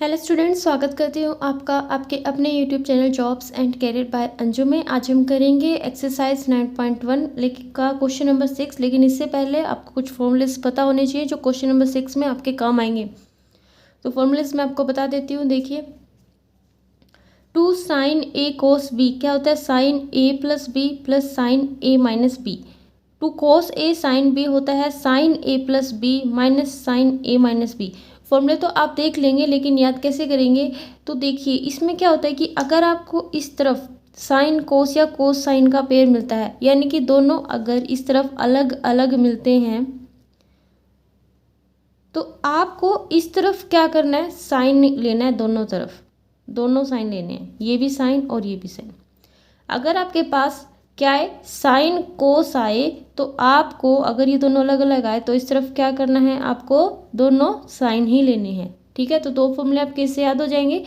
Hello students, स्वागत करती हूँ आपका आपके अपने YouTube channel jobs and career bye Anju में। आज हम करेंगे एक्सरसाइज 9.1 का क्वेश्चन नंबर 6। लेकिन इससे पहले आपको कुछ फॉर्मूलेस पता होने चाहिए जो क्वेश्चन नंबर 6 में आपके काम आएंगे। तो फॉर्मूलेस मैं आपको बता देती हूँ। देखिए, 2 साइन ए कोस बी क्या होता है? साइन ए प्लस बी प्लस साइन ए माइनस बी। 2 कोस ए साइन बी होता है साइन ए प्लस बी माइनस साइन ए माइनस बी। फॉर्मूले तो आप देख लेंगे, लेकिन याद कैसे करेंगे? तो देखिए, इसमें क्या होता है कि अगर आपको इस तरफ साइन कोस या कोस साइन का पेयर मिलता है, यानी कि दोनों अगर इस तरफ अलग अलग मिलते हैं, तो आपको इस तरफ क्या करना है? साइन लेना है। दोनों तरफ दोनों साइन लेने हैं, ये भी साइन और ये भी साइन। अगर आपके पास क्या है? साइन कोस आए, तो आपको अगर ये दोनों अलग अलग आए तो इस तरफ क्या करना है? आपको दोनों साइन ही लेने हैं। ठीक है, तो दो फॉर्मूले आपके इससे याद हो जाएंगे।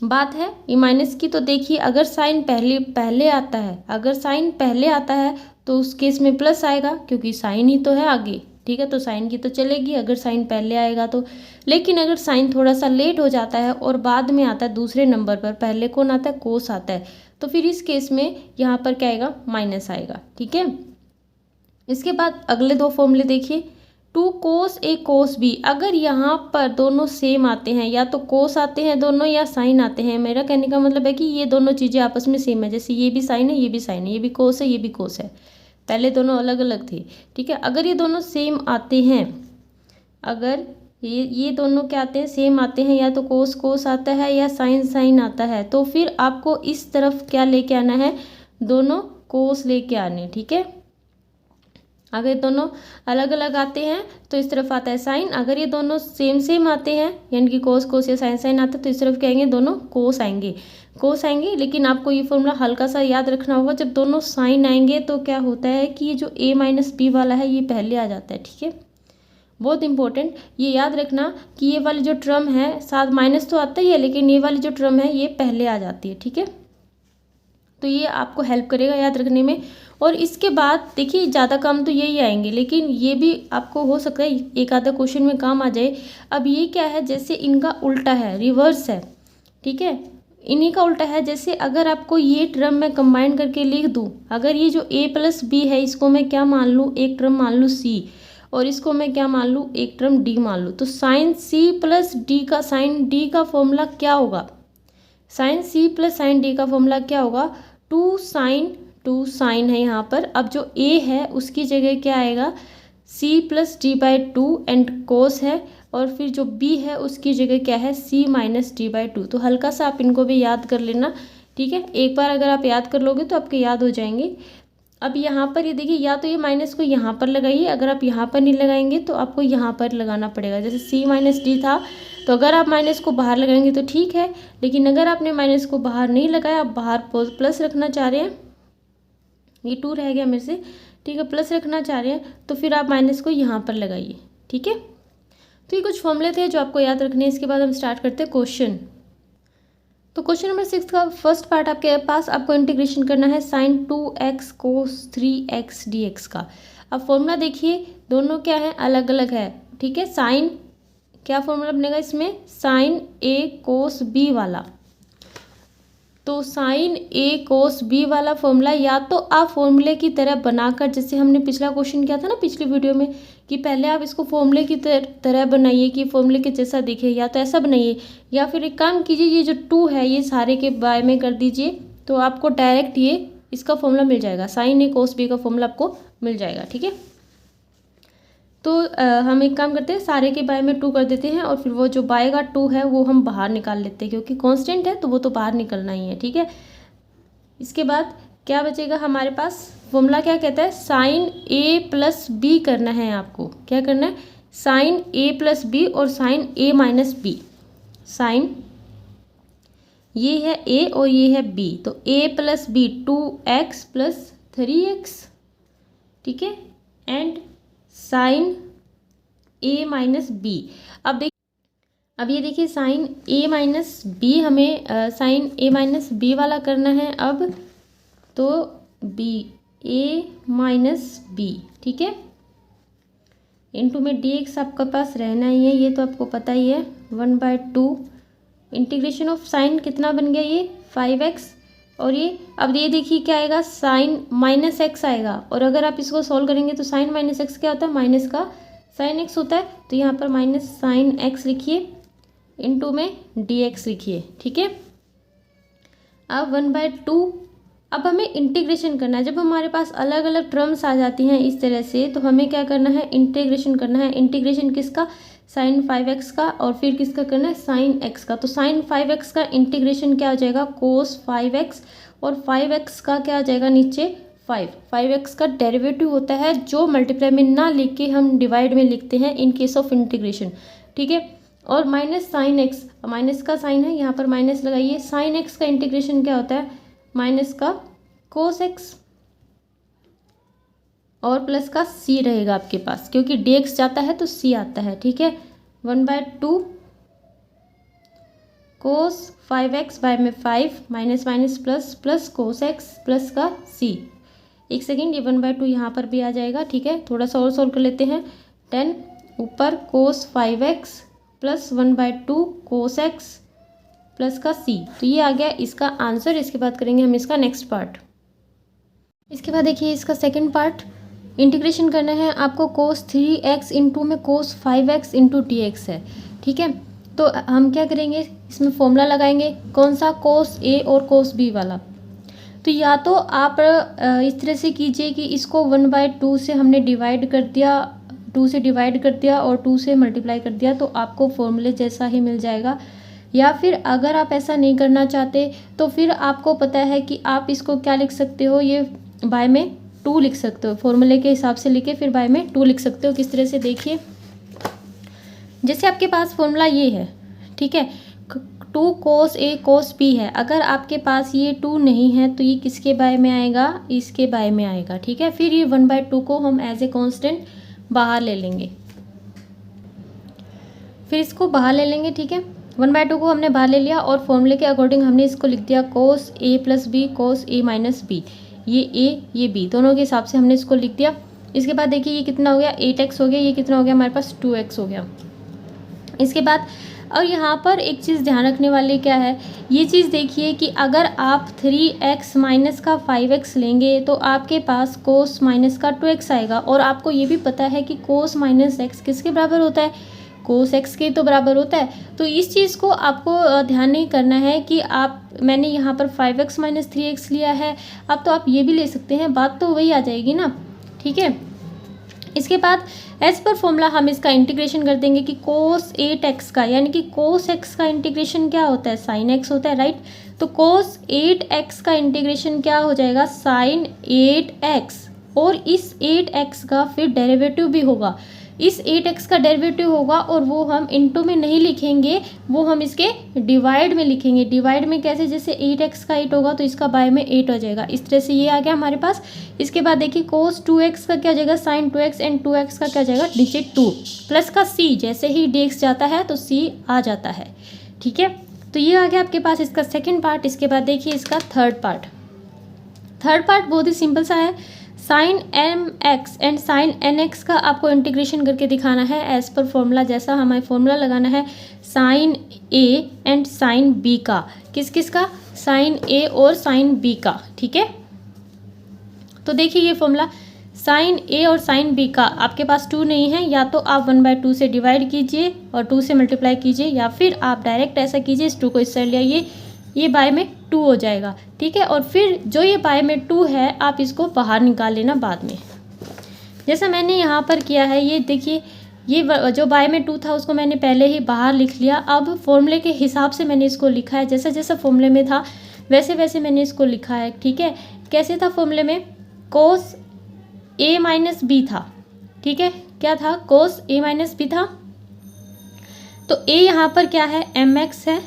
बात है ये माइनस की, तो देखिए अगर साइन पहले आता है, अगर साइन पहले आता है तो उस केस में प्लस आएगा, क्योंकि साइन ही तो है आगे। ठीक है, तो साइन की तो चलेगी अगर साइन पहले आएगा तो। लेकिन अगर साइन थोड़ा सा लेट हो जाता है और बाद में आता है दूसरे नंबर पर, पहले कौन आता है? कोस आता है, तो फिर इस केस में यहाँ पर क्या आएगा? माइनस आएगा। ठीक है, इसके बाद अगले दो फॉर्मूले देखिए। 2 कोस ए कोस बी, अगर यहाँ पर दोनों सेम आते हैं, या तो कोस आते हैं दोनों या साइन आते हैं। मेरा कहने का मतलब है कि ये दोनों चीज़ें आपस में सेम है। जैसे ये भी साइन है, ये भी साइन है, ये भी कोस है, ये भी कोस है। पहले दोनों अलग अलग थे। ठीक है, अगर ये दोनों सेम आते हैं, अगर ये दोनों क्या आते हैं? सेम आते हैं, या तो कोस कोस आता है या साइन साइन आता है, तो फिर आपको इस तरफ क्या लेके आना है? दोनों कोस लेके आने। ठीक है, अगर दोनों अलग अलग आते हैं तो इस तरफ आता है साइन। अगर ये दोनों सेम सेम आते हैं, यानी कि कोस कोस या साइन साइन आता है, तो इस तरफ क्या आएंगे? दोनों कोस आएंगे, कोस आएंगे। लेकिन आपको ये फॉर्मूला हल्का सा याद रखना होगा। जब दोनों साइन आएंगे तो क्या होता है कि ये जो a माइनस बी वाला है ये पहले आ जाता है। ठीक है, बहुत इंपॉर्टेंट, ये याद रखना कि ये वाली जो टर्म है, साथ माइनस तो आता ही है, लेकिन ये वाली जो टर्म है ये पहले आ जाती है। ठीक है, तो ये आपको हेल्प करेगा याद रखने में। और इसके बाद देखिए, ज़्यादा काम तो यही आएंगे, लेकिन ये भी आपको हो सकता है एक आधा क्वेश्चन में काम आ जाए। अब ये क्या है? जैसे इनका उल्टा है, रिवर्स है। ठीक है, इन्हीं का उल्टा है। जैसे अगर आपको ये टर्म मैं कंबाइन करके लिख दूँ, अगर ये जो a प्लस बी है, इसको मैं क्या मान लूँ? एक टर्म मान लूँ c, और इसको मैं क्या मान लूँ? एक टर्म d मान लूँ। तो साइन c प्लस डी का, साइन d का फॉर्मूला क्या होगा? Sine c plus sine d का फॉर्मूला क्या होगा? 2 साइन है यहाँ पर। अब जो a है उसकी जगह क्या आएगा? c plus D by two, and cos है। और फिर जो b है उसकी जगह क्या है? c minus D by two. तो हल्का सा आप इनको भी याद कर लेना। ठीक है, एक बार अगर आप याद कर लोगे तो आपके याद हो जाएंगे। अब यहाँ पर ये देखिए, या तो ये माइनस को यहाँ पर लगाइए, अगर आप यहाँ पर नहीं लगाएंगे तो आपको यहाँ पर लगाना पड़ेगा। जैसे c माइनस डी था, तो अगर आप माइनस को बाहर लगाएंगे तो ठीक है, लेकिन अगर आपने माइनस को बाहर नहीं लगाया, आप बाहर प्लस रखना चाह रहे हैं, ये 2 रह गया मेरे से। ठीक है, प्लस रखना चाह रहे हैं, तो फिर आप माइनस को यहाँ पर लगाइए। ठीक है, तो ये कुछ फॉर्मूले थे जो आपको याद रखने हैं। इसके बाद हम स्टार्ट करते हैं क्वेश्चन। तो क्वेश्चन नंबर 6 का फर्स्ट पार्ट आपके पास, आपको इंटीग्रेशन करना है साइन 2x कोस 3x dx का। अब फॉर्मूला देखिए, दोनों क्या है? अलग अलग है। ठीक है, साइन क्या फॉर्मूला बनेगा इसमें? साइन a कोस b वाला। तो साइन a कोस b वाला फॉर्मूला या तो आप फॉर्मूले की तरह बनाकर, जैसे हमने पिछला क्वेश्चन किया था ना पिछली वीडियो में, कि पहले आप इसको फॉर्मूले की तरह बनाइए कि फॉर्मूले के जैसा दिखे, या तो ऐसा बनाइए, या फिर एक काम कीजिए, ये जो 2 है ये सारे के बाय में कर दीजिए, तो आपको डायरेक्ट ये इसका फॉर्मूला मिल जाएगा। साइन a कोस b का फॉर्मूला आपको मिल जाएगा। ठीक है, तो हम एक काम करते हैं, सारे के बाय में 2 कर देते हैं, और फिर वो जो बाय का 2 है वो हम बाहर निकाल लेते हैं, क्योंकि कांस्टेंट है तो वो तो बाहर निकलना ही है। ठीक है, इसके बाद क्या बचेगा हमारे पास? फॉर्मूला क्या कहता है? साइन a प्लस बी करना है आपको। क्या करना है? साइन a प्लस बी और sine a minus b. Sine ये है a और ये है b, तो a plus B 2x plus 3x। ठीक है, and sine a minus b. अब ये देखिए, साइन a माइनस बी हमें साइन a माइनस बी वाला करना है। अब तो b a माइनस बी। ठीक है, इंटू में dx आपके पास रहना ही है, ये तो आपको पता ही है, 1/2 इंटीग्रेशन ऑफ साइन कितना बन गया ये 5x, और ये अब ये देखिए क्या आएगा साइन -x आएगा, और अगर आप इसको सॉल्व करेंगे तो साइन -x क्या होता है, माइनस का साइन x होता है, तो यहाँ पर माइनस साइन x लिखिए, इंटू में dx लिखिए, ठीक है। अब 1/2, अब हमें इंटीग्रेशन करना है। जब हमारे पास अलग अलग टर्म्स आ जाती हैं इस तरह से, तो हमें क्या करना है, इंटीग्रेशन करना है। इंटीग्रेशन किसका, साइन 5x का, और फिर किसका करना है, साइन x का। तो साइन 5x का इंटीग्रेशन क्या हो जाएगा, कोस 5x, और 5x का क्या हो जाएगा नीचे 5x का डेरिवेटिव होता है जो मल्टीप्लाई में ना लिख के हम डिवाइड में लिखते हैं इन केस ऑफ इंटीग्रेशन, ठीक है। और माइनस साइन एक्स, माइनस का साइन है, यहाँ पर माइनस लगाइए। साइन एक्स का इंटीग्रेशन क्या होता है, माइनस का कोस एक्स, और प्लस का सी रहेगा आपके पास, क्योंकि dx जाता है तो c आता है, ठीक है। 1/2 कोस 5x बाय में 5 minus minus plus plus cos x plus का c। एक सेकेंड, ये 1/2 यहाँ पर भी आ जाएगा, ठीक है। थोड़ा सा और सोल्व कर लेते हैं। 10 ऊपर कोस 5x प्लस 1/2 कोस x प्लस का c, तो ये आ गया इसका आंसर। इसके बाद करेंगे हम इसका नेक्स्ट पार्ट। इसके बाद देखिए इसका सेकंड पार्ट, इंटीग्रेशन करना है आपको कोस 3x इंटू में कोस 5x इंटू dx है, ठीक है। तो हम क्या करेंगे, इसमें फॉर्मूला लगाएंगे, कौन सा, कोस a और कोस b वाला। तो या तो आप इस तरह से कीजिए कि इसको 1/2 से हमने डिवाइड कर दिया, 2 से डिवाइड कर दिया और 2 से मल्टीप्लाई कर दिया, तो आपको फॉर्मूले जैसा ही मिल जाएगा। या फिर अगर आप ऐसा नहीं करना चाहते तो फिर आपको पता है कि आप इसको क्या लिख सकते हो, ये बाय में 2 लिख सकते हो, फॉर्मूले के हिसाब से लिखे फिर बाय में 2 लिख सकते हो। किस तरह से, देखिए जैसे आपके पास फॉर्मूला ये है, ठीक है, 2 कोस a कोस b है। अगर आपके पास ये 2 नहीं है तो ये किसके बाय में आएगा, इसके बाय में आएगा, ठीक है। फिर ये 1/2 को हम एज ए कांस्टेंट बाहर ले लेंगे, फिर इसको बाहर ले लेंगे, ठीक है। 1/2 को हमने बाहर ले लिया और फॉर्मूले के अकॉर्डिंग हमने इसको लिख दिया cos a plus b cos a minus b. ये a ये b दोनों के हिसाब से हमने इसको लिख दिया। इसके बाद देखिए ये कितना हो गया, 8x हो गया, ये कितना हो गया हमारे पास 2x हो गया। इसके बाद और यहाँ पर एक चीज़ ध्यान रखने वाली क्या है, ये चीज़ देखिए कि अगर आप 3x माइनस का 5x लेंगे तो आपके पास कोस माइनस का 2x आएगा। और आपको ये भी पता है कि कोस माइनस x किसके बराबर होता है, कोस x के तो बराबर होता है। तो इस चीज़ को आपको ध्यान नहीं करना है कि मैंने यहाँ पर 5x माइनस 3x लिया है, अब तो आप ये भी ले सकते हैं, बात तो वही आ जाएगी ना, ठीक है। इसके बाद एज पर फॉर्मूला हम इसका इंटीग्रेशन कर देंगे कि कोस 8x का, यानी कि कोस x का इंटीग्रेशन क्या होता है, साइन x होता है, राइट। तो कोस 8x का इंटीग्रेशन क्या हो जाएगा, साइन 8x, और इस 8x का फिर डेरिवेटिव भी होगा, इस 8x का डेरिवेटिव होगा, और वो हम इनटू में नहीं लिखेंगे, वो हम इसके डिवाइड में लिखेंगे। डिवाइड में कैसे, जैसे 8x का 8 होगा तो इसका बाय में 8 हो जाएगा, इस तरह से ये आ गया हमारे पास। इसके बाद देखिए कोस 2x का क्या हो जाएगा, साइन 2x, एंड 2x का क्या हो जाएगा, नीचे 2 प्लस का c, जैसे ही dx जाता है तो c आ जाता है, ठीक है। तो ये आ गया आपके पास इसका सेकेंड पार्ट। इसके बाद देखिए इसका थर्ड पार्ट। थर्ड पार्ट बहुत ही सिंपल सा है, sine mx and sine nx का आपको इंटीग्रेशन करके दिखाना है एज पर फॉर्मूला। जैसा हमें फॉर्मूला लगाना है sine a and sine b का, किस किस का, साइन a और साइन b का, ठीक है। तो देखिए ये फॉर्मूला, साइन a और साइन b का आपके पास 2 नहीं है, या तो आप 1/2 से डिवाइड कीजिए और 2 से मल्टीप्लाई कीजिए, या फिर आप डायरेक्ट ऐसा कीजिए, इस 2 को इस साइड ले आइए, ये बाय में 2 हो जाएगा, ठीक है। और फिर जो ये बाय में 2 है आप इसको बाहर निकाल लेना बाद में, जैसा मैंने यहाँ पर किया है। ये देखिए ये जो बाय में 2 था उसको मैंने पहले ही बाहर लिख लिया। अब फॉर्मूले के हिसाब से मैंने इसको लिखा है, जैसा जैसा फॉर्मूले में था वैसे वैसे मैंने इसको लिखा है, ठीक है। कैसे था फॉर्मूले में, कोस a माइनस b था, ठीक है, क्या था, कोस a माइनस b था। तो a यहाँ पर क्या है, mx है,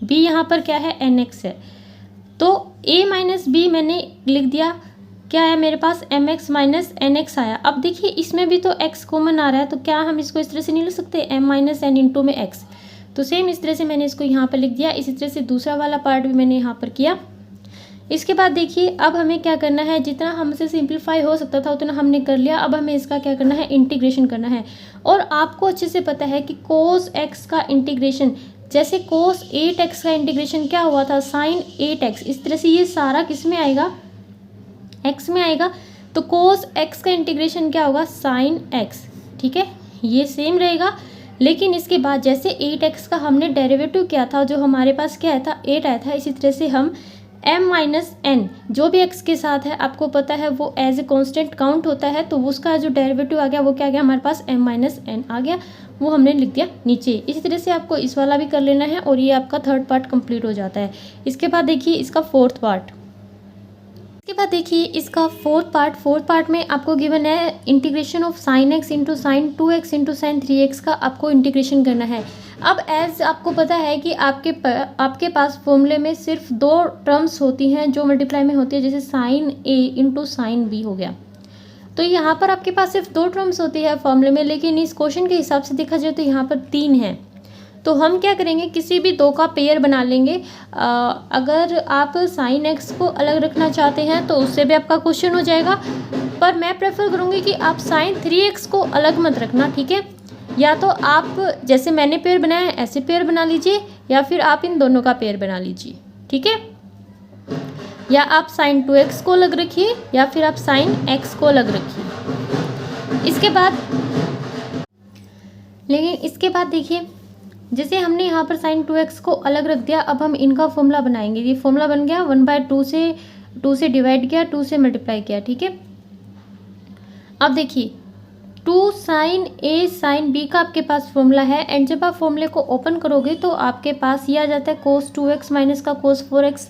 b यहाँ पर क्या है, nx है। तो a माइनस b मैंने लिख दिया, क्या है मेरे पास, mx माइनस nx आया। अब देखिए इसमें भी तो x कॉमन आ रहा है, तो क्या हम इसको इस तरह से नहीं लिख सकते, m माइनस n इंटू में x। तो सेम इस तरह से मैंने इसको यहाँ पर लिख दिया। इसी तरह से दूसरा वाला पार्ट भी मैंने यहाँ पर किया। इसके बाद देखिए अब हमें क्या करना है, जितना हमसे सिंप्लीफाई हो सकता था उतना हमने कर लिया। अब हमें इसका क्या करना है, इंटीग्रेशन करना है। और आपको अच्छे से पता है कि cos x का इंटीग्रेशन, जैसे cos 8x का इंटीग्रेशन क्या हुआ था, sin 8x, इस तरह से ये सारा किस में आएगा, x में आएगा। तो cos x का इंटीग्रेशन क्या होगा, sin x, ठीक है, ये सेम रहेगा। लेकिन इसके बाद जैसे 8x का हमने डेरिवेटिव किया था, जो हमारे पास क्या आया था, 8 आया था, इसी तरह से हम m-n जो भी x के साथ है आपको पता है वो एज ए कॉन्स्टेंट काउंट होता है, तो उसका जो डेरिवेटिव आ गया वो क्या आ गया हमारे पास, m-n आ गया, वो हमने लिख दिया नीचे। इसी तरह से आपको इस वाला भी कर लेना है और ये आपका थर्ड पार्ट कंप्लीट हो जाता है। इसके बाद देखिए इसका फोर्थ पार्ट, इसके बाद देखिए इसका फोर्थ पार्ट में आपको गिवन है integration of sine X into sine 2x into sine 3x का आपको इंटीग्रेशन करना है। अब एज आपको पता है कि आपके पास फॉर्मूले में सिर्फ 2 टर्म्स होती हैं जो मल्टीप्लाई में होती है, जैसे sine a into sine b हो गया। तो यहाँ पर आपके पास सिर्फ 2 टर्म्स होती है फॉर्मूले में, लेकिन इस क्वेश्चन के हिसाब से देखा जाए तो यहाँ पर 3 हैं। तो हम क्या करेंगे, किसी भी 2 का पेयर बना लेंगे। अगर आप साइन एक्स को अलग रखना चाहते हैं तो उससे भी आपका क्वेश्चन हो जाएगा, पर मैं प्रेफर करूँगी कि आप साइन 3x को अलग मत रखना, ठीक है। या तो आप जैसे मैंने पेयर बनाया है ऐसे पेयर बना लीजिए, या फिर आप इन दोनों का पेयर बना लीजिए, ठीक है। या आप साइन 2x को अलग रखिए या फिर आप साइन x को अलग रखिए। इसके बाद देखिए जैसे हमने यहाँ पर साइन 2x को अलग रख दिया, अब हम इनका फॉर्मूला बनाएंगे। ये फॉर्मूला बन गया 1/2 से 2 से डिवाइड किया, 2 से मल्टीप्लाई किया, ठीक है। अब देखिए 2 साइन a साइन b का आपके पास फॉर्मूला है, एंड जब आप फॉर्मूले को ओपन करोगे तो आपके पास ये आ जाता है cos 2x माइनस का cos 4x,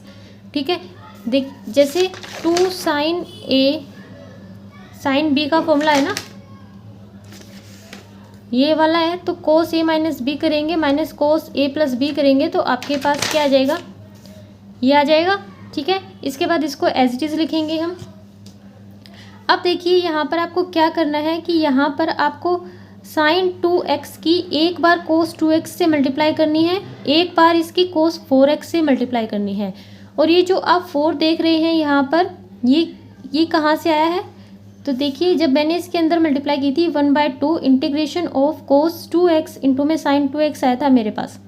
ठीक है। देख जैसे 2 साइन a साइन b का फॉर्मूला है ना, ये वाला है, तो cos a माइनस b करेंगे minus cos a plus b करेंगे तो आपके पास क्या आ जाएगा, ये आ जाएगा, ठीक है। इसके बाद इसको एज इट इज़ लिखेंगे हम। अब देखिए यहाँ पर आपको क्या करना है कि यहाँ पर आपको साइन 2x की एक बार cos 2x से मल्टीप्लाई करनी है, एक बार इसकी cos 4x से मल्टीप्लाई करनी है। और ये जो आप 4 देख रहे हैं यहाँ पर, ये कहाँ से आया है, तो देखिए जब मैंने इसके अंदर मल्टीप्लाई की थी 1/2 integration of cos 2x into में साइन 2x आया था मेरे पास,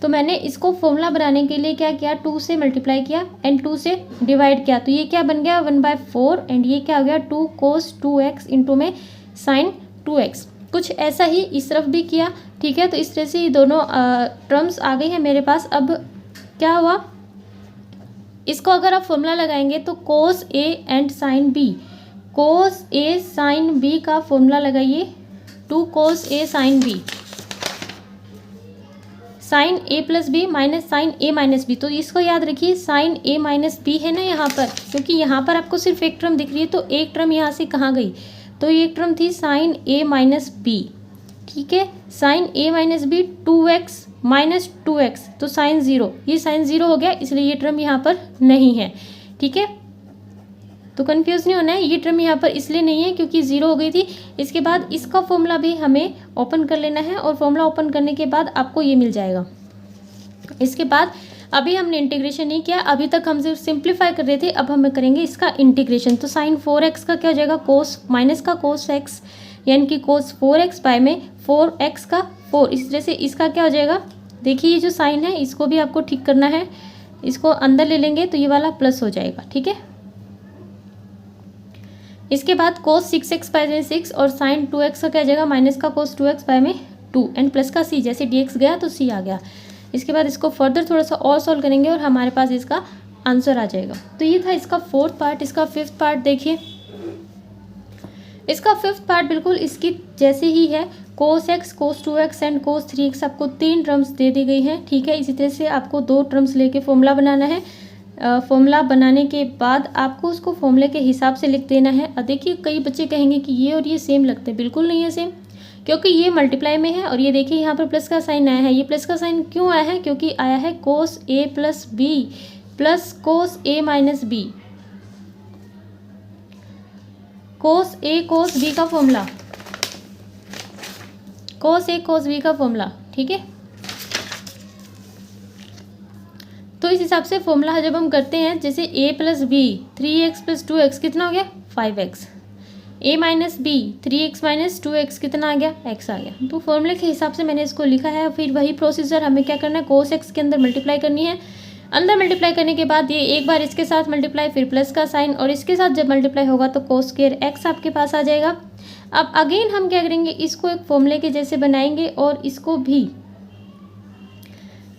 तो मैंने इसको फॉर्मूला बनाने के लिए क्या किया, 2 से मल्टीप्लाई किया एंड 2 से डिवाइड किया, तो ये क्या बन गया 1/4 एंड ये क्या हो गया 2 cos 2x इंटू में साइन 2x। कुछ ऐसा ही इस तरफ भी किया, ठीक है। तो इस तरह से ये दोनों टर्म्स आ गई है मेरे पास। अब क्या हुआ, इसको अगर आप फॉर्मूला लगाएंगे तो cos a and sine b, cos a sine b का फॉर्मूला लगाइए, 2 cos a sine b, sine a plus b minus sine a minus b. तो इसको याद रखिए साइन a माइनस बी है ना यहाँ पर, क्योंकि यहाँ पर आपको सिर्फ एक टर्म दिख रही है, तो एक टर्म यहाँ से कहाँ गई, तो ये एक टर्म थी साइन a माइनस बी, ठीक है। Sine a minus b 2x minus 2x, तो साइन 0, ये साइन 0 हो गया, इसलिए ये टर्म यहाँ पर नहीं है, ठीक है। तो कंफ्यूज नहीं होना है, ये टर्म यहाँ पर इसलिए नहीं है क्योंकि 0 हो गई थी। इसके बाद इसका फॉर्मूला भी हमें ओपन कर लेना है, और फॉर्मूला ओपन करने के बाद आपको ये मिल जाएगा। इसके बाद अभी हमने इंटीग्रेशन नहीं किया, अभी तक हम सिर्फ सिंप्लीफाई कर रहे थे, अब हम करेंगे इसका इंटीग्रेशन। तो साइन 4x का क्या हो जाएगा, कोस माइनस का कोस x, यानी कि कोस 4x बाय में 4x का 4, इस तरह से इसका क्या हो जाएगा, देखिए ये जो साइन है इसको भी आपको ठीक करना है, इसको अंदर ले लेंगे तो ये वाला प्लस हो जाएगा, ठीक है। इसके बाद cos 6x बाय में 6 और साइन 2x का क्या जाएगा, माइनस का cos 2x बाय में 2 एंड प्लस का c, जैसे dx गया तो c आ गया। इसके बाद इसको फर्दर थोड़ा सा और सॉल्व करेंगे और हमारे पास इसका आंसर आ जाएगा। तो ये था इसका फोर्थ पार्ट। इसका फिफ्थ पार्ट देखिए, इसका फिफ्थ पार्ट बिल्कुल इसकी जैसे ही है, cos x cos 2x and cos 3x आपको 3 टर्म्स दे दी गई हैं, ठीक है। इसी तरह से आपको 2 टर्म्स लेके फॉर्मूला बनाना है। फॉर्मूला बनाने के बाद आपको उसको फॉर्मूले के हिसाब से लिख देना है। अब देखिए कई बच्चे कहेंगे कि ये और ये सेम लगते हैं, बिल्कुल नहीं है सेम, क्योंकि ये मल्टीप्लाई में है और ये देखिए यहाँ पर प्लस का साइन आया है। ये प्लस का साइन क्यों आया है, क्योंकि आया है cos a plus B plus cos a minus B, cos a cos b का formula, cos a cos b का फॉर्मूला, ठीक है। तो इस हिसाब से फॉर्मूला जब हम करते हैं, जैसे a plus B 3x plus 2x कितना हो गया 5x, a minus B 3x minus 2x कितना आ गया x आ गया। तो फॉर्मूले के हिसाब से मैंने इसको लिखा है। फिर वही प्रोसीजर हमें क्या करना है, cos x के अंदर मल्टीप्लाई करनी है। अंदर मल्टीप्लाई करने के बाद ये एक बार इसके साथ मल्टीप्लाई, फिर प्लस का साइन, और इसके साथ जब मल्टीप्लाई होगा तो cos स्क्वायर x आपके पास आ जाएगा। अब अगेन हम क्या करेंगे, इसको एक फॉर्मूले के जैसे बनाएंगे और इसको भी,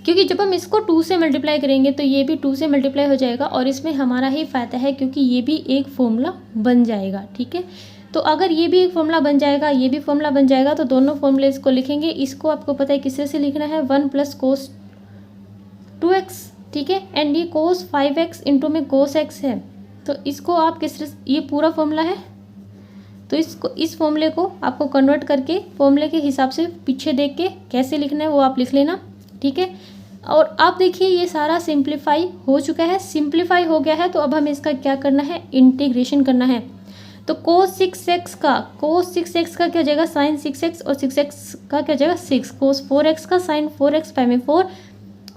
क्योंकि जब हम इसको 2 से मल्टीप्लाई करेंगे तो ये भी 2 से मल्टीप्लाई हो जाएगा और इसमें हमारा ही फ़ायदा है क्योंकि ये भी एक फॉर्मूला बन जाएगा। ठीक है, तो अगर ये भी एक फॉर्मूला बन जाएगा, ये भी फॉर्मूला बन जाएगा, तो दोनों फॉर्मूले इसको लिखेंगे। इसको आपको पता है किससे से लिखना है, 1 प्लस कोस 2x, ठीक है, एंड ये कोस 5x इंटू में कोस x है, तो इसको आप किस, ये पूरा फॉर्मूला है, तो इसको, इस फॉर्मूले को आपको कन्वर्ट करके फॉर्मूले के हिसाब से पीछे देख के कैसे लिखना है वो आप लिख लेना। ठीक है, और अब देखिए ये सारा सिंप्लीफाई हो चुका है, सिंप्लीफाई हो गया है, तो अब हमें इसका क्या करना है, इंटीग्रेशन करना है। तो cos 6x का क्या हो जाएगा, साइन 6x, और 6x का क्या हो जाएगा 6, cos 4x का साइन 4x, 5 में 4,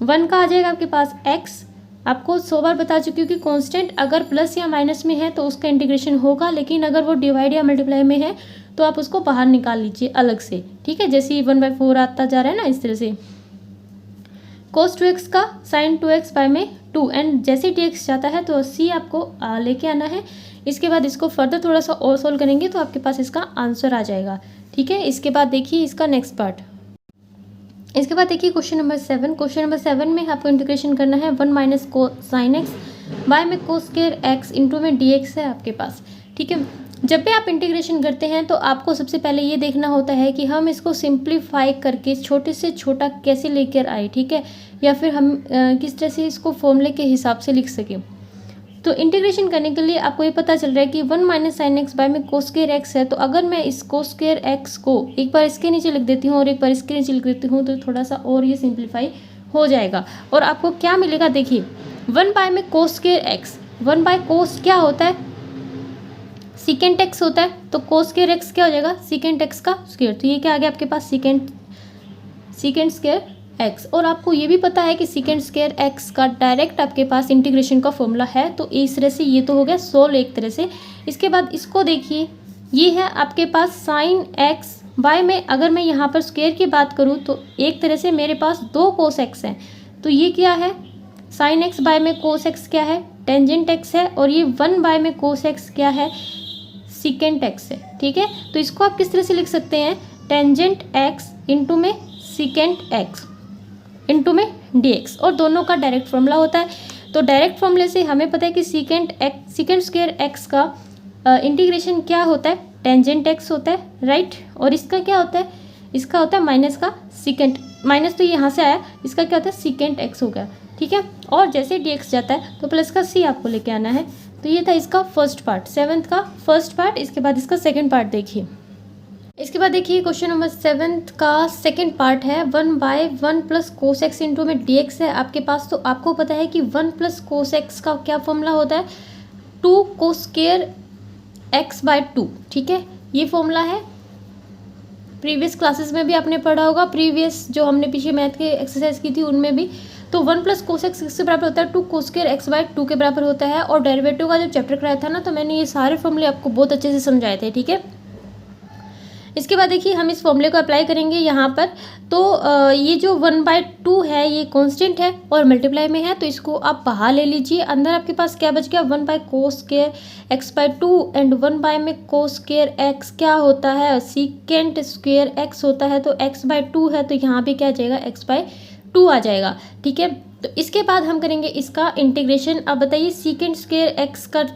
1 का आ जाएगा आपके पास x। आपको 100 बार बता चुकी हूँ कि कांस्टेंट अगर प्लस या माइनस में है तो उसका इंटीग्रेशन होगा, लेकिन अगर वो डिवाइड या मल्टीप्लाई में है तो आप उसको बाहर निकाल लीजिए अलग से। ठीक है, जैसे 1/4 आता जा रहा है ना, इस तरह से। cos 2x का साइन 2x, 5 में 2, एंड जैसे dx जाता है तो c आपको लेके आना है। इसके बाद इसको फर्दर थोड़ा सा और सोल्व करेंगे तो आपके पास इसका आंसर आ जाएगा। ठीक है, इसके बाद देखिए इसका नेक्स्ट पार्ट। इसके बाद देखिए क्वेश्चन नंबर 7। क्वेश्चन नंबर 7 में आपको इंटीग्रेशन करना है 1 माइनस को साइन एक्स बाय में कोस स्क्वायर एक्स इंटू में dx है आपके पास। ठीक है, जब भी आप इंटीग्रेशन करते हैं तो आपको सबसे पहले ये देखना होता है कि हम इसको सिंप्लीफाई करके छोटे से छोटा कैसे लेकर आए। ठीक है, या फिर हम किस तरह से इसको फॉर्मूले के हिसाब से लिख सकें। तो इंटीग्रेशन करने के लिए आपको ये पता चल रहा है कि 1 माइनस साइन एक्स बाय में कोस स्क्वायर एक्स है, तो अगर मैं इस कोस स्क्वायर एक्स को एक बार इसके नीचे लिख देती हूँ और एक बार इसके नीचे लिख देती हूँ तो थोड़ा सा और ये सिंप्लीफाई हो जाएगा। और आपको क्या मिलेगा, देखिए 1 बाय में कोस स्क्वायर एक्स, 1 बाय कोस क्या होता है, सीकेंट एक्स होता है, तो कोस स्क्वायर एक्स क्या हो जाएगा, सीकेंट एक्स का स्क्वायर। तो ये क्या आ गया आपके पास, सीकेंट स्क्वायर एक्स। और आपको ये भी पता है कि सीकेंट स्क्वायर एक्स का डायरेक्ट आपके पास इंटीग्रेशन का फॉर्मूला है, तो इस तरह से ये तो हो गया सोल्व एक तरह से। इसके बाद इसको देखिए, ये है आपके पास साइन एक्स बाय में, अगर मैं यहाँ पर स्क्वायर की बात करूँ तो एक तरह से मेरे पास 2 कोस एक्स हैं, तो ये क्या है, साइन एक्स बाय में कोस एक्स क्या है, टेंजेंट एक्स है, और ये 1 बाय में कोस एक्स क्या है, सीकेंट एक्स है। ठीक है, तो इसको आप किस तरह से लिख सकते हैं, टेंजेंट एक्स इंटू में सीकेंट एक्स इंटू में dx, और दोनों का डायरेक्ट फॉर्मूला होता है। तो डायरेक्ट फॉर्मूले से हमें पता है कि सीकेंट स्क्वायर एक्स का इंटीग्रेशन क्या होता है, टेंजेंट एक्स होता है, राइट। और इसका क्या होता है, इसका होता है माइनस का सीकेंट, माइनस तो यहाँ से आया, इसका क्या होता है सीकेंट एक्स हो गया। ठीक है, और जैसे dx जाता है तो प्लस का c आपको लेके आना है। तो ये था इसका फर्स्ट पार्ट, 7th का फर्स्ट पार्ट। इसके बाद इसका सेकेंड पार्ट देखिए। इसके बाद देखिए क्वेश्चन नंबर 7 का सेकंड पार्ट है 1 by 1 plus cos X into में dx है आपके पास। तो आपको पता है कि 1 प्लस कोस एक्स का क्या फॉर्मूला होता है, 2 कोस स्क्वायर एक्स बाय 2। ठीक है, ये फॉर्मूला है, प्रीवियस क्लासेस में भी आपने पढ़ा होगा, प्रीवियस जो हमने पीछे मैथ के एक्सरसाइज की थी उनमें भी। तो 1 प्लस कोस एक्स किसके बराबर होता है, 2 कोस स्क्वायर एक्स बाय 2 के बराबर होता है। और डेरिवेटिव का जब चैप्टर कराया था ना, तो मैंने ये सारे फॉर्मूले आपको बहुत अच्छे से समझाए थे। ठीक है, इसके बाद देखिए हम इस फॉर्मूले को अप्लाई करेंगे यहाँ पर। तो ये जो 1/2 है ये कांस्टेंट है और मल्टीप्लाई में है, तो इसको आप बाहर ले लीजिए। अंदर आपके पास क्या बच गया, 1 by cos square X by 2 and 1 by में कोस स्क्वायर एक्स क्या होता है, सीकेंट स्क्वायर एक्स होता है, तो x बाय 2 है, तो यहाँ भी क्या आ जाएगा, x बाय 2 आ जाएगा। ठीक है, तो इसके बाद हम करेंगे इसका इंटीग्रेशन। अब बताइए सीकेंट स्क्वायर एक्स का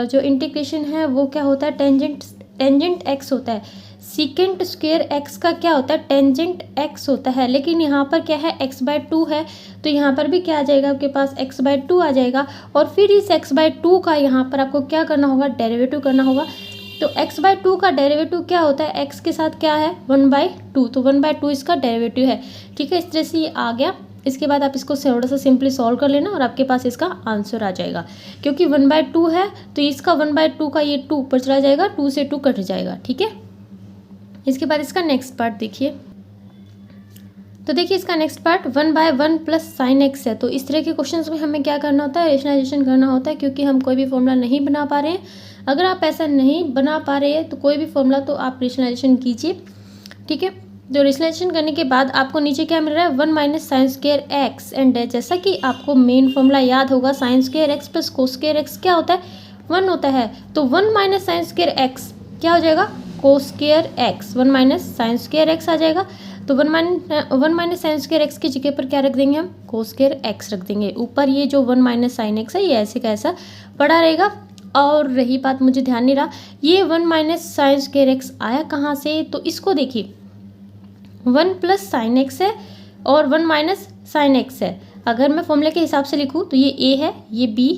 जो इंटीग्रेशन है वो क्या होता है, टेंजेंट एक्स होता है। सीकेंट स्क्वायर एक्स का क्या होता है, टेंजेंट एक्स होता है। लेकिन यहाँ पर क्या है, x बाय 2 है, तो यहाँ पर भी क्या आ जाएगा आपके पास, x बाय 2 आ जाएगा। और फिर इस x बाय 2 का यहाँ पर आपको क्या करना होगा, डेरिवेटिव करना होगा। तो x बाय 2 का डेरिवेटिव क्या होता है, x के साथ क्या है 1/2, तो 1/2 इसका डेरिवेटिव है। ठीक है, इस तरह से ये आ गया। इसके बाद आप इसको थोड़ा सा सिंपली सॉल्व कर लेना और आपके पास इसका आंसर आ जाएगा। क्योंकि 1/2 है तो इसका 1/2 का ये 2 ऊपर चला जाएगा, 2 से 2 कट जाएगा। ठीक है, इसके बाद इसका नेक्स्ट पार्ट देखिए। तो देखिए इसका next part 1/1 plus sine x है। तो इस तरह के क्वेश्चंस में हमें क्या करना होता है, रेशनलाइजेशन करना होता है, क्योंकि हम कोई भी फॉर्मूला नहीं बना पा रहे हैं। अगर आप ऐसा नहीं बना पा रहे हैं तो कोई भी फॉर्मूला तो आप रेशनलाइजेशन कीजिए, ठीक है। तो रेशनलाइजेशन करने के बाद आपको नीचे क्या मिल रहा है, 1 minus sine square x and जैसा कि आपको मेन फॉर्मूला याद होगा, sign square x plus cos square x क्या होता है, 1 होता है। तो 1 माइनस साइन स्क्वायर एक्स क्या हो जाएगा, cos square X, 1 minus sine square X आ जाएगा। तो 1 माइनस साइन स्क्वायर एक्स की जगह पर क्या रख देंगे हम, कोस स्क्वायर एक्स रख देंगे। ऊपर ये जो 1 माइनस साइन एक्स है ये ऐसे का ऐसा पड़ा रहेगा। और रही बात, मुझे ध्यान नहीं रहा, ये 1 माइनस साइन स्क्वायर एक्स आया कहाँ से, तो इसको देखिए 1 प्लस साइन एक्स है और 1 माइनस साइन एक्स है। अगर मैं फॉर्मूले के हिसाब से लिखूँ तो ये ए है, ये बी,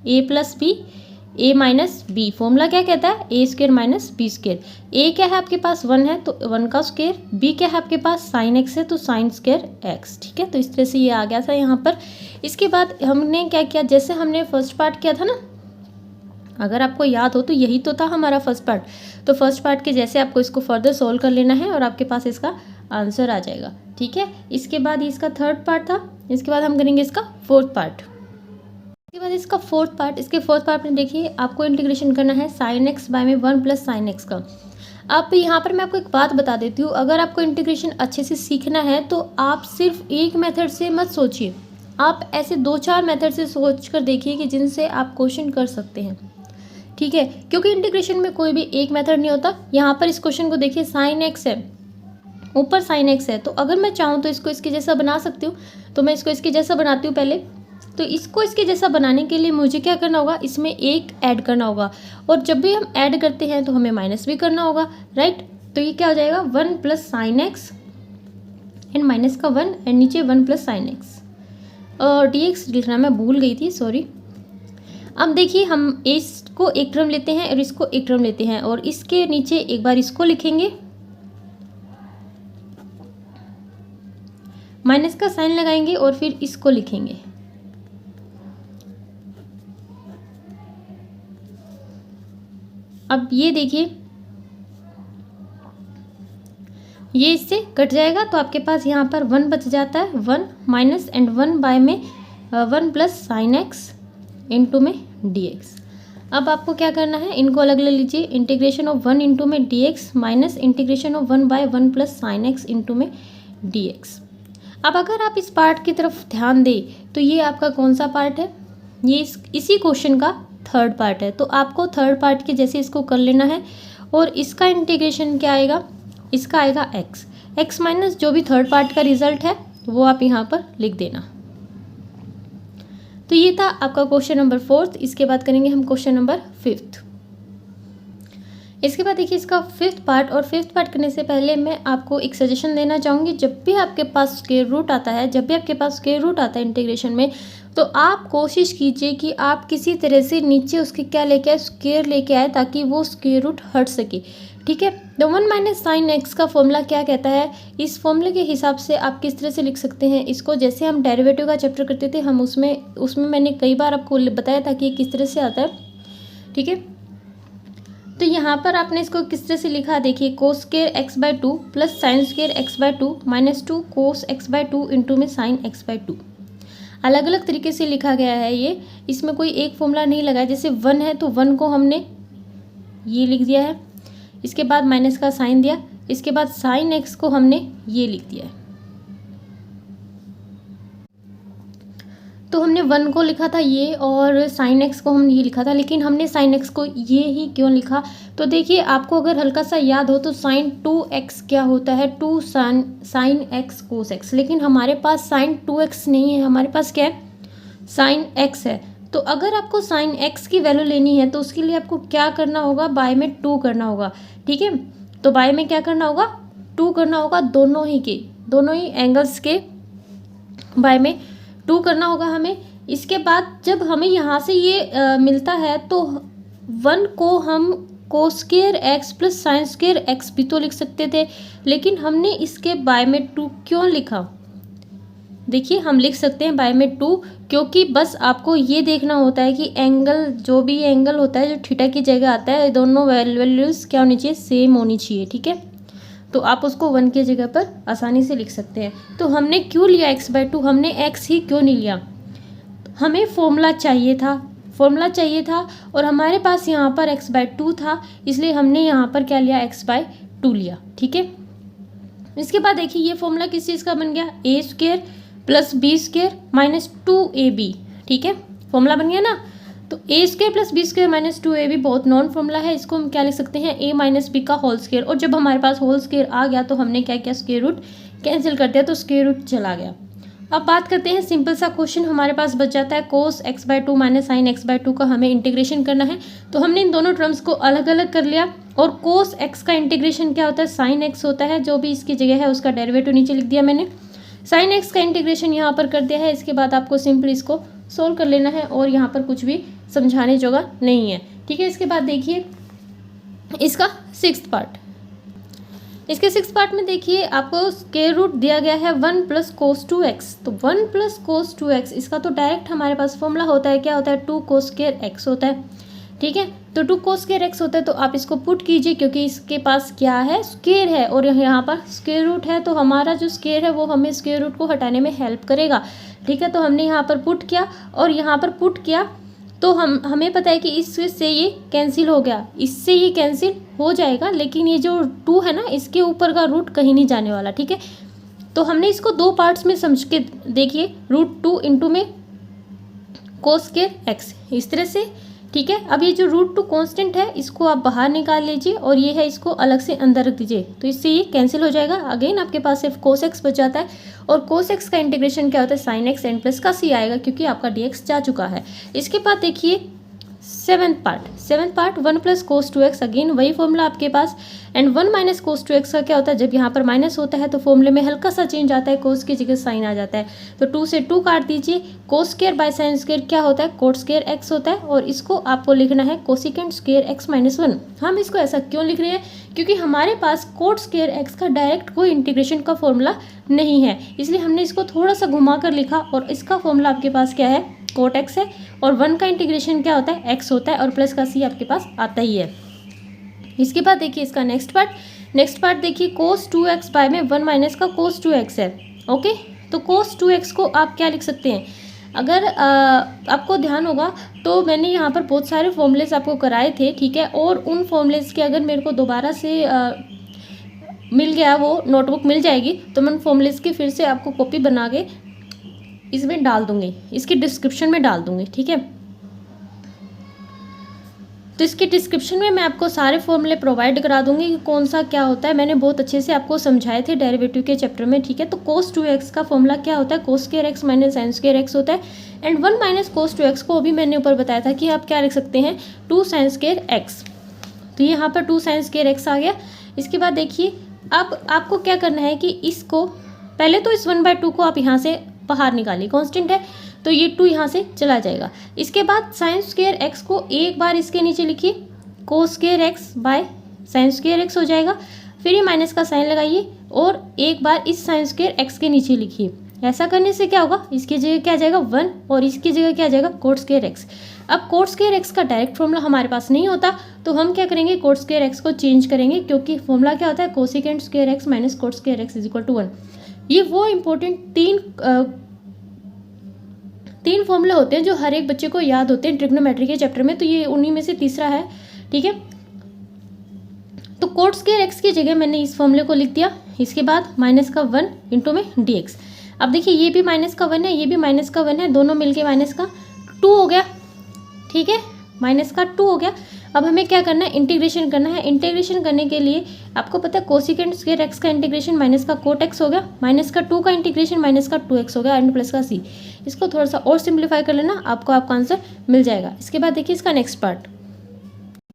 ए प्लस बी, ए माइनस बी। फॉर्मूला क्या कहता है, ए स्क्वायर माइनस बी स्क्वायर। ए क्या है आपके पास, 1 है तो 1 का स्क्वायर, बी क्या है आपके पास, साइन एक्स है तो साइन स्क्वायर एक्स, ठीक है। तो इस तरह से ये आ गया था यहाँ पर। इसके बाद हमने क्या किया, जैसे हमने फर्स्ट पार्ट किया था ना, अगर आपको याद हो तो यही तो था हमारा फर्स्ट पार्ट। तो फर्स्ट पार्ट के जैसे आपको इसको फर्दर सोल्व कर लेना है और आपके पास इसका आंसर आ जाएगा, ठीक है। इसके बाद इसका थर्ड पार्ट था, इसके बाद हम करेंगे इसका फोर्थ पार्ट। इसके बाद इसका फोर्थ पार्ट, इसके फोर्थ पार्ट में देखिए आपको इंटीग्रेशन करना है साइन एक्स बाय में 1 प्लस साइन एक्स का। अब यहाँ पर मैं आपको एक बात बता देती हूँ, अगर आपको इंटीग्रेशन अच्छे से सीखना है तो आप सिर्फ एक मेथड से मत सोचिए, आप ऐसे 2-4 मेथड से सोच कर देखिए कि जिनसे आप क्वेश्चन कर सकते हैं, ठीक है। क्योंकि इंटीग्रेशन में कोई भी एक मेथड नहीं होता। यहाँ पर इस क्वेश्चन को देखिए, साइन एक्स है, ऊपर साइन एक्स है, तो अगर मैं चाहूँ तो इसको इसके जैसा बना सकती हूँ। तो मैं इसको इसके जैसा बनाती हूँ पहले। तो इसको इसके जैसा बनाने के लिए मुझे क्या करना होगा, इसमें एक ऐड करना होगा, और जब भी हम ऐड करते हैं तो हमें माइनस भी करना होगा, राइट। तो ये क्या हो जाएगा, 1 plus sine x and minus का 1 एंड नीचे 1 प्लस साइन एक्स, और डी एक्स लिखना मैं भूल गई थी, सॉरी। अब देखिए हम इसको एक टर्म लेते हैं और इसको एक टर्म लेते हैं, और इसके नीचे एक बार इसको लिखेंगे, माइनस का साइन लगाएंगे और फिर इसको लिखेंगे। अब ये देखिए ये इससे कट जाएगा, तो आपके पास यहाँ पर 1 बच जाता है, 1 माइनस एंड 1 बाय में 1 प्लस साइन एक्स इंटू में डी एक्स। अब आपको क्या करना है, इनको अलग ले लीजिए, इंटीग्रेशन ऑफ 1 इंटू में D X minus integration of 1 by 1 plus sine X into में डी एक्स। अब अगर आप इस पार्ट की तरफ ध्यान दें तो ये आपका कौन सा पार्ट है, ये इसी क्वेश्चन का थर्ड पार्ट है। तो आपको थर्ड पार्ट के जैसे इसको कर लेना है, और इसका इंटीग्रेशन क्या आएगा, इसका आएगा एक्स, एक्स माइनस जो भी थर्ड पार्ट का रिजल्ट है वो आप यहाँ पर लिख देना। तो ये था आपका क्वेश्चन नंबर 4। इसके बाद करेंगे हम क्वेश्चन नंबर 5। इसके बाद देखिए इसका 5th पार्ट, और 5th पार्ट करने से पहले मैं आपको एक सजेशन देना चाहूँगी, जब भी आपके पास स्क्वायर रूट आता है, जब भी आपके पास स्क्वायर रूट आता है इंटीग्रेशन में, तो आप कोशिश कीजिए कि आप किसी तरह से नीचे उसके क्या लेके आए, स्क्वायर लेके आए, ताकि वो स्क्वायर रूट हट सके, ठीक है। तो 1 माइनस साइन एक्स का फॉर्मूला क्या कहता है, इस फॉर्मूले के हिसाब से आप किस तरह से लिख सकते हैं इसको, जैसे हम डेरिवेटिव का चैप्टर करते थे, हम उसमें मैंने कई बार आपको बताया था कि किस तरह से आता है, ठीक है। तो यहाँ पर आपने इसको किस तरह से लिखा, देखिए cos square X by 2 plus sine square X by 2 minus 2 cos X by 2 into में साइन एक्स बाय 2। अलग अलग तरीके से लिखा गया है ये, इसमें कोई एक फॉर्मूला नहीं लगाया। जैसे 1 है तो 1 को हमने ये लिख दिया है, इसके बाद माइनस का साइन दिया, इसके बाद साइन एक्स को हमने ये लिख दिया है। तो हमने 1 को लिखा था ये, और साइन एक्स को हमने ये लिखा था, लेकिन हमने साइन एक्स को ये ही क्यों लिखा, तो देखिए आपको अगर हल्का सा याद हो तो साइन 2x क्या होता है, 2 साइन एक्स कोस एक्स, लेकिन हमारे पास साइन 2x नहीं है, हमारे पास क्या है, साइन x है। तो अगर आपको साइन x की वैल्यू लेनी है तो उसके लिए आपको क्या करना होगा, बाय में 2 करना होगा, ठीक है। तो बाय में क्या करना होगा, 2 करना होगा, दोनों ही एंगल्स के बाय में 2 करना होगा हमें। इसके बाद जब हमें यहाँ से ये मिलता है तो 1 को हम कोस square x plus sine square x भी तो लिख सकते थे, लेकिन हमने इसके बाय में 2 क्यों लिखा, देखिए हम लिख सकते हैं बाय में 2, क्योंकि बस आपको ये देखना होता है कि एंगल, जो भी एंगल होता है जो थीटा की जगह आता है, दोनों वैल्यूज़ क्या होनी चाहिए, सेम होनी चाहिए, ठीक है। तो आप उसको 1 की जगह पर आसानी से लिख सकते हैं। तो हमने क्यों लिया x/2, हमने x ही क्यों नहीं लिया, हमें फॉर्मूला चाहिए था और हमारे पास यहाँ पर x/2 था, इसलिए हमने यहाँ पर क्या लिया, x/2 लिया। ठीक है, इसके बाद देखिए ये फॉर्मूला किस चीज़ का बन गया, a² + b² - 2ab। ठीक है, फॉर्मूला बन गया ना। तो a² + b² - 2ab बहुत नॉन फॉर्मूला है, इसको हम क्या लिख सकते हैं, a - b का होल स्क्वायर। और जब हमारे पास होल स्क्वायर आ गया तो हमने क्या किया, स्क्वायर रूट कैंसिल कर दिया, तो स्क्वायर रूट चला गया। अब बात करते हैं, सिंपल सा क्वेश्चन हमारे पास बच जाता है, cos x/2 - sin x/2 का हमें इंटीग्रेशन करना है। तो हमने इन दोनों टर्म्स को अलग अलग कर लिया और cos x का इंटीग्रेशन क्या होता है, sin x होता है, जो भी इसकी जगह है उसका डेरिवेटिव नीचे लिख दिया मैंने। sin x का इंटीग्रेशन यहाँ पर कर दिया है। इसके बाद आपको सिंपली इसको सोल्व कर लेना है और यहाँ पर कुछ भी समझाने जोगा नहीं है। ठीक है, इसके बाद देखिए इसका 6th पार्ट। इसके 6th पार्ट में देखिए आपको स्क्वायर रूट दिया गया है 1 + cos 2x। तो 1 + cos 2x इसका तो डायरेक्ट हमारे पास फॉर्मूला होता है, क्या होता है, 2 cos square x होता है। ठीक है, तो 2 cos square x होता है, तो आप इसको पुट कीजिए क्योंकि इसके पास क्या है, स्क्वायर है और यहाँ पर स्क्वायर रूट है, तो हमारा जो स्क्वायर है वो हमें स्क्वायर रूट को हटाने में हेल्प करेगा। ठीक है, तो हमने यहाँ पर पुट किया और यहाँ पर पुट किया तो हमें पता है कि इससे ये कैंसिल हो गया, इससे ये कैंसिल हो जाएगा, लेकिन ये जो 2 है ना, इसके ऊपर का रूट कहीं नहीं जाने वाला। ठीक है, तो हमने इसको 2 पार्ट्स में समझ के देखिए, √2 इंटू में cos square x इस तरह से। ठीक है, अब ये जो √2 कांस्टेंट है इसको आप बाहर निकाल लीजिए और ये है इसको अलग से अंदर रख दीजिए, तो इससे ये कैंसिल हो जाएगा। अगेन आपके पास सिर्फ cos x बच जाता है और cos x का इंटीग्रेशन क्या होता है, sin x n प्लस का c आएगा क्योंकि आपका dx जा चुका है। इसके बाद देखिए 7th part 1 + cos 2x, again वही फॉर्मूला आपके पास। एंड 1 - cos 2x का क्या होता है, जब यहाँ पर माइनस होता है तो फॉर्मूले में हल्का सा चेंज आता है, cos की जगह साइन आ जाता है, तो 2 से 2 काट दीजिए। cos square / sin square क्या होता है, cot square x होता है और इसको आपको लिखना है cosecant square x - 1। हम इसको ऐसा क्यों लिख रहे हैं, क्योंकि हमारे पास cot square x का डायरेक्ट कोई इंटीग्रेशन का फॉर्मूला नहीं है, इसलिए हमने इसको थोड़ा सा घुमा कर लिखा और इसका फॉर्मूला आपके पास क्या है, cot x है और 1 का इंटीग्रेशन क्या होता है, x होता है और प्लस का c आपके पास आता ही है। इसके बाद देखिए इसका नेक्स्ट पार्ट देखिए, cos 2x बाय में 1 - का cos 2x है। ओके, तो cos 2x को आप क्या लिख सकते हैं, अगर आपको ध्यान होगा तो मैंने यहाँ पर बहुत सारे फॉर्मूलेस आपको कराए थे। ठीक है, और उन फॉर्मूलेस के अगर मेरे को दोबारा से मिल गया, वो नोटबुक मिल जाएगी, तो मैं उन फॉर्मूलेस की फिर से आपको कॉपी बना के इसमें डाल दूंगी, इसकी डिस्क्रिप्शन में डाल दूंगी। ठीक है, तो इसके डिस्क्रिप्शन में मैं आपको सारे फॉर्मूले प्रोवाइड करा दूंगी कि कौन सा क्या होता है, मैंने बहुत अच्छे से आपको समझाए थे डेरिवेटिव के चैप्टर में। ठीक है, तो cos 2x का फॉर्मूला क्या होता है, cos square x - sin square x होता है। एंड 1 - cos 2x को अभी मैंने ऊपर बताया था कि आप क्या लिख सकते हैं, 2 sin square x। तो यहाँ पर 2 sin square x आ गया। इसके बाद देखिए अब आपको क्या करना है कि इसको पहले तो इस 1/2 को आप यहाँ से बाहर निकालिए, कांस्टेंट है तो ये 2 यहाँ से चला जाएगा। इसके बाद sin square x को एक बार इसके नीचे लिखिए, cos square x by sin square x हो जाएगा। फिर ये माइनस का साइन लगाइए और एक बार इस sin square x के नीचे लिखिए। ऐसा करने से क्या होगा, इसकी जगह क्या आ जाएगा 1 और इसकी जगह क्या आ जाएगा cot square x। अब cot square x का डायरेक्ट फॉर्मूला हमारे पास नहीं होता, तो हम क्या करेंगे, cot square x को चेंज करेंगे, क्योंकि फॉर्मूला क्या होता है, cosecant square x - cot square x = 1। ये वो इम्पोर्टेंट तीन फॉर्मूले होते हैं जो हर एक बच्चे को याद होते हैं ट्रिग्नोमेट्री के चैप्टर में, तो ये उन्हीं में से तीसरा है। ठीक है, तो cot square x की जगह मैंने इस फॉर्मूले को लिख दिया। इसके बाद -1 इंटू में dx। अब देखिए ये भी -1 है, ये भी -1 है, दोनों मिलके -2 हो गया। ठीक है, -2 हो गया। अब हमें क्या करना है, इंटीग्रेशन करना है। इंटीग्रेशन करने के लिए आपको पता है कोसिकेंट स्क्वायर x का इंटीग्रेशन माइनस का कोट x हो गया, -2 का इंटीग्रेशन -2x हो गया एंड प्लस का c। इसको थोड़ा सा और सिंप्लीफाई कर लेना, आपको आपका आंसर मिल जाएगा। इसके बाद देखिए इसका नेक्स्ट पार्ट,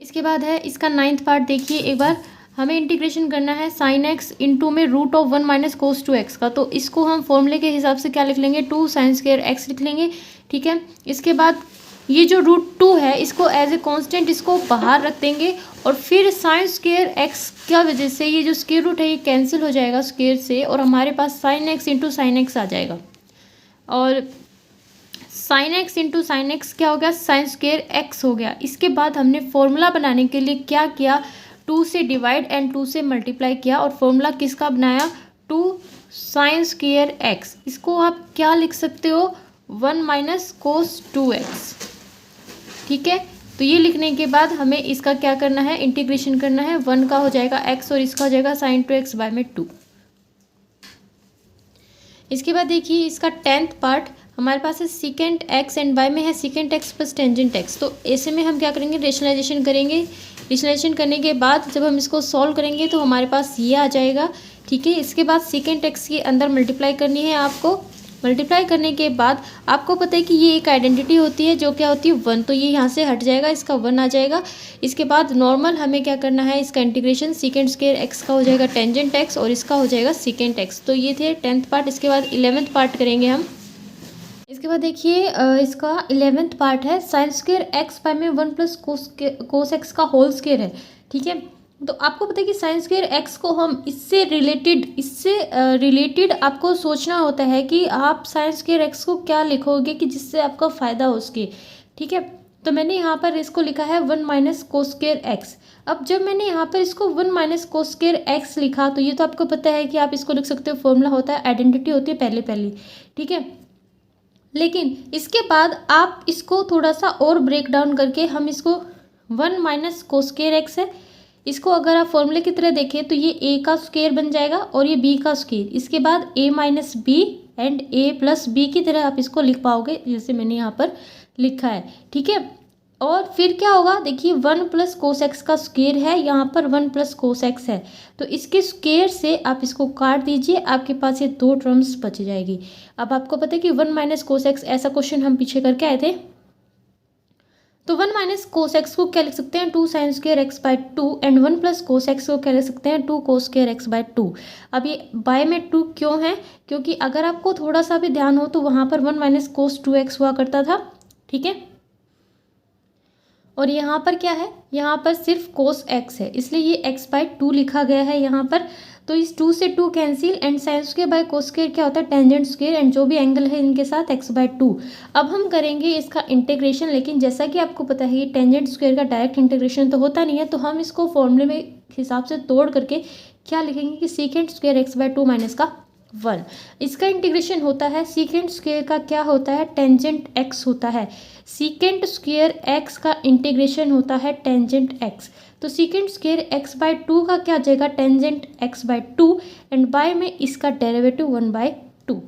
इसके बाद है इसका 9th पार्ट। देखिए एक बार हमें इंटीग्रेशन करना है sin x इंटू में √1 - cos 2x का, तो इसको हम फॉर्मूले के हिसाब से क्या लिख लेंगे, 2 sin square x लिख लेंगे। ठीक है, इसके बाद ये जो √2 है इसको एज ए कांस्टेंट इसको बाहर रख देंगे और फिर sin square x की वजह से ये जो स्क्वायर रूट है ये कैंसिल हो जाएगा स्क्वायर से और हमारे पास sin x into sin x आ जाएगा। और sin x into sin x क्या हो गया, sin square x हो गया। इसके बाद हमने फॉर्मूला बनाने के लिए क्या किया, 2 से डिवाइड एंड 2 से मल्टीप्लाई किया और फॉर्मूला किसका बनाया, 2 साइन स्क्वायर एक्स। इसको आप क्या लिख सकते हो, 1 माइनस कोस 2x। ठीक है, तो ये लिखने के बाद हमें इसका क्या करना है, इंटीग्रेशन करना है। 1 का हो जाएगा x और इसका हो जाएगा साइन 2x बाय में 2। इसके बाद देखिए इसका 10th पार्ट हमारे पास है सीकेंट x एंड y में है secant x plus tangent x। तो ऐसे में हम क्या करेंगे, रेशनलाइजेशन करेंगे। रेशनलाइजेशन करने के बाद जब हम इसको सॉल्व करेंगे तो हमारे पास ये आ जाएगा। ठीक है, इसके बाद सीकेंट x के अंदर मल्टीप्लाई करनी है आपको। मल्टीप्लाई करने के बाद आपको पता है कि ये एक आइडेंटिटी होती है जो क्या होती है 1, तो ये यहाँ से हट जाएगा, इसका 1 आ जाएगा। इसके बाद नॉर्मल हमें क्या करना है, इसका इंटीग्रेशन सीकेंट स्क्वायर एक्स का हो जाएगा टेंजेंट एक्स और इसका हो जाएगा सीकेंट एक्स। तो ये थे 10th पार्ट। इसके बाद 11th पार्ट करेंगे हम। इसके बाद देखिए इसका 11th पार्ट है साइन स्क्वायर एक्स बाय में 1 प्लस कोस एक्स का होल स्क्वायर है। ठीक है, तो आपको पता है कि साइन स्क्वायर एक्स को हम इससे रिलेटेड आपको सोचना होता है कि आप साइन स्क्वायर एक्स को क्या लिखोगे कि जिससे आपका फ़ायदा हो उसके। ठीक है, तो मैंने यहाँ पर इसको लिखा है 1 माइनस कोस स्क्वायर एक्स। अब जब मैंने यहाँ पर इसको 1 माइनस कोस स्क्वायर एक्स लिखा तो ये तो आपको पता है कि आप इसको लिख सकते हो, फॉर्मूला होता है, आइडेंटिटी होती है पहले। ठीक है, लेकिन इसके बाद आप इसको थोड़ा सा और ब्रेक डाउन करके हम इसको 1 माइनस कोस स्क्वायर एक्स है, इसको अगर आप फॉर्मूले की तरह देखें तो ये a का स्क्वायर बन जाएगा और ये b का स्क्वायर। इसके बाद a minus B and a plus B की तरह आप इसको लिख पाओगे जैसे मैंने यहाँ पर लिखा है। ठीक है, और फिर क्या होगा, देखिए 1 प्लस कोस एक्स का स्क्वायर है, यहाँ पर 1 प्लस कोस एक्स है, तो इसके स्क्वायर से आप इसको काट दीजिए, आपके पास ये 2 टर्म्स बच जाएगी। अब आपको पता है कि 1 माइनस कोस एक्स, ऐसा क्वेश्चन हम पीछे करके आए थे, तो 1 माइनस कोस एक्स को क्या लिख सकते हैं, 2 sine square X by 2 and 1 plus cos X को क्या लिख सकते हैं, 2 कोस स्क्वायर एक्स बाय 2। अब ये बाय में 2 क्यों है, क्योंकि अगर आपको थोड़ा सा भी ध्यान हो तो वहाँ पर 1 माइनस कोस 2x हुआ करता था। ठीक है, और यहाँ पर क्या है, यहाँ पर सिर्फ कोस x है, इसलिए ये x बाय 2 लिखा गया है यहाँ पर। तो इस 2 से 2 cancel and sine square by cos square क्या होता है, टेंजेंट स्क्वायर एंड जो भी एंगल है इनके साथ x बाय 2। अब हम करेंगे इसका इंटीग्रेशन, लेकिन जैसा कि आपको पता है कि टेंजेंट स्क्वायर का डायरेक्ट इंटीग्रेशन तो होता नहीं है, तो हम इसको फॉर्मूले में हिसाब से तोड़ करके क्या लिखेंगे कि secant square X by 2 minus का 1। इसका इंटीग्रेशन होता है, सीकेंट स्क्वायर का क्या होता है, टेंजेंट एक्स होता है। सीकेंट स्क्वायर एक्स का इंटीग्रेशन होता है टेंजेंट एक्स। तो सीकेंट स्क्वायर एक्स बाय 2 का क्या आ जाएगा, tangent X by 2 and by में इसका डेरिवेटिव 1 बाय 2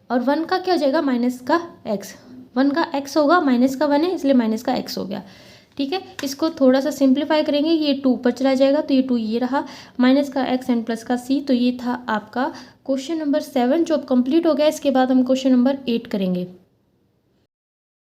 और 1 का क्या हो जाएगा, माइनस का x। 1 का x होगा, माइनस का 1 है इसलिए माइनस का x हो गया। ठीक है, इसको थोड़ा सा सिंप्लीफाई करेंगे, ये 2 ऊपर चला जाएगा तो ये 2 ये रहा, माइनस का x एंड प्लस का c। तो ये था आपका क्वेश्चन नंबर 7 जो अब कंप्लीट हो गया। इसके बाद हम क्वेश्चन नंबर 8 करेंगे।